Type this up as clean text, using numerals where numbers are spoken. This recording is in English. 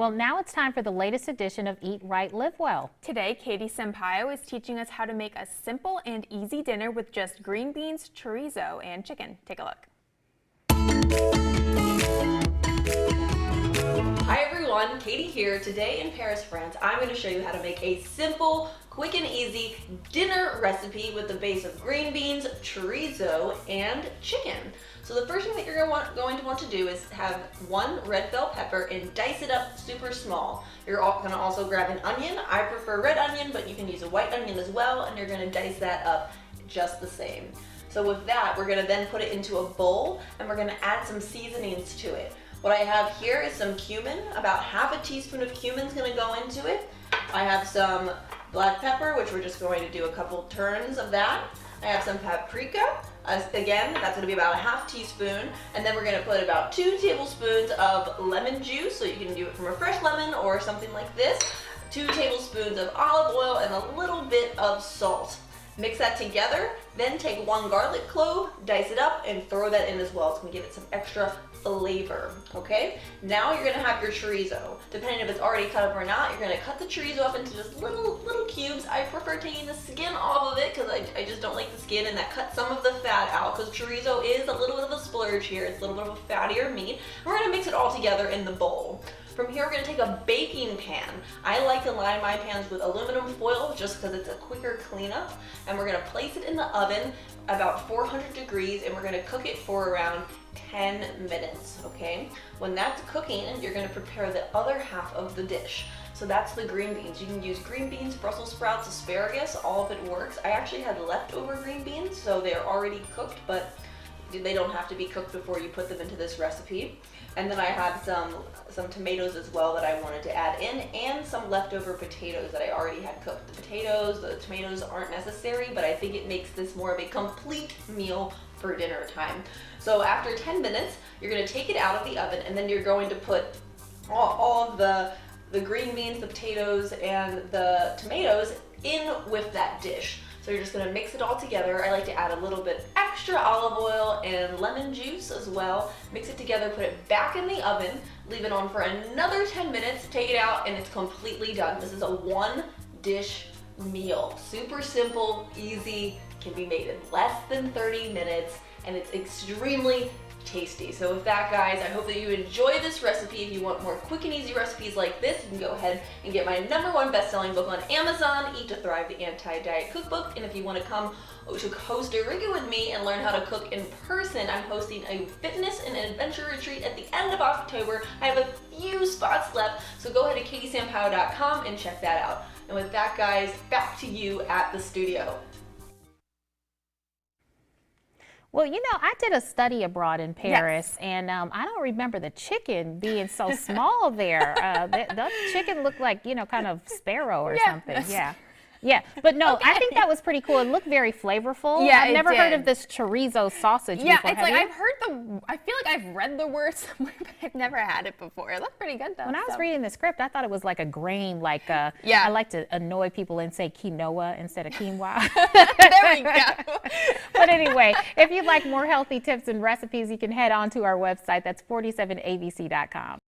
Well, now it's time for the latest edition of Eat Right, Live Well. Today, Katie Sampayo is teaching us how to make a simple and easy dinner with just green beans, chorizo, and chicken. Take a look. Hi everyone, Katie here. Today in Paris, France, I'm going to show you how to make a simple, quick and easy dinner recipe with the base of green beans, chorizo, and chicken. So the first thing that you're going to want to do is have one red bell pepper and dice it up super small. You're going to also grab an onion. I prefer red onion, but you can use a white onion as well, and you're going to dice that up just the same. So with that, we're going to then put it into a bowl, and we're going to add some seasonings to it. What I have here is some cumin. About half a teaspoon of cumin is going to go into it. I have some black pepper, which we're just going to do a couple turns of that. I have some paprika. Again, that's going to be about a half teaspoon. And then we're going to put about 2 tablespoons of lemon juice. So you can do it from a fresh lemon or something like this. 2 tablespoons of olive oil and a little bit of salt. Mix that together, then take 1 garlic clove, dice it up, and throw that in as well. It's going to give it some extra flavor, okay? Now you're going to have your chorizo. Depending if it's already cut up or not, you're going to cut the chorizo up into just little cubes. I prefer taking the skin off of it because I just don't like the skin, and that cuts some of the fat out because chorizo is a little bit of a splurge here. It's a little bit of a fattier meat. We're going to mix it all together in the bowl. From here, we're going to take a baking pan. I like to line my pans with aluminum foil just because it's a quicker cleanup. And we're going to place it in the oven about 400 degrees, and we're going to cook it for around 10 minutes, okay? When that's cooking, you're going to prepare the other half of the dish. So that's the green beans. You can use green beans, Brussels sprouts, asparagus, all of it works. I actually had leftover green beans, so they're already cooked, but they don't have to be cooked before you put them into this recipe. And then I have some tomatoes as well that I wanted to add in, and some leftover potatoes that I already had cooked. The tomatoes aren't necessary, but I think it makes this more of a complete meal for dinner time. So after 10 minutes, you're going to take it out of the oven, and then you're going to put all of the green beans, the potatoes, and the tomatoes in with that dish. So you're just going to mix it all together. I like to add a little bit extra olive oil and lemon juice as well. Mix it together, put it back in the oven, leave it on for another 10 minutes, take it out, and it's completely done. This is a one-dish meal. Super simple, easy, can be made in less than 30 minutes, and it's extremely tasty. So with that, guys, I hope that you enjoy this recipe. If you want more quick and easy recipes like this, you can go ahead and get my #1 best-selling book on Amazon, Eat to Thrive, the Anti-Diet Cookbook. And if you want to come to Costa Rica with me and learn how to cook in person, I'm hosting a fitness and adventure retreat at the end of October. I have a few spots left, so go ahead to katiesampayo.com and check that out. And with that, guys, back to you at the studio. Well, you know, I did a study abroad in Paris, Yes. and I don't remember the chicken being so small there. The chicken looked like, you know, kind of sparrow or something. Yeah. Yeah, but no, Okay. I think that was pretty cool. It looked very flavorful. Yeah, I've never heard did. of this chorizo sausage Yeah, before. it's Have like you? I feel like I've read the word somewhere, but I've never had it before. It looked pretty good though. When I was so. reading the script, I thought it was like a grain, like Yeah. I like to annoy people and say quinoa instead of quinoa. There we go. But anyway, if you'd like more healthy tips and recipes, you can head on to our website. That's 47abc.com.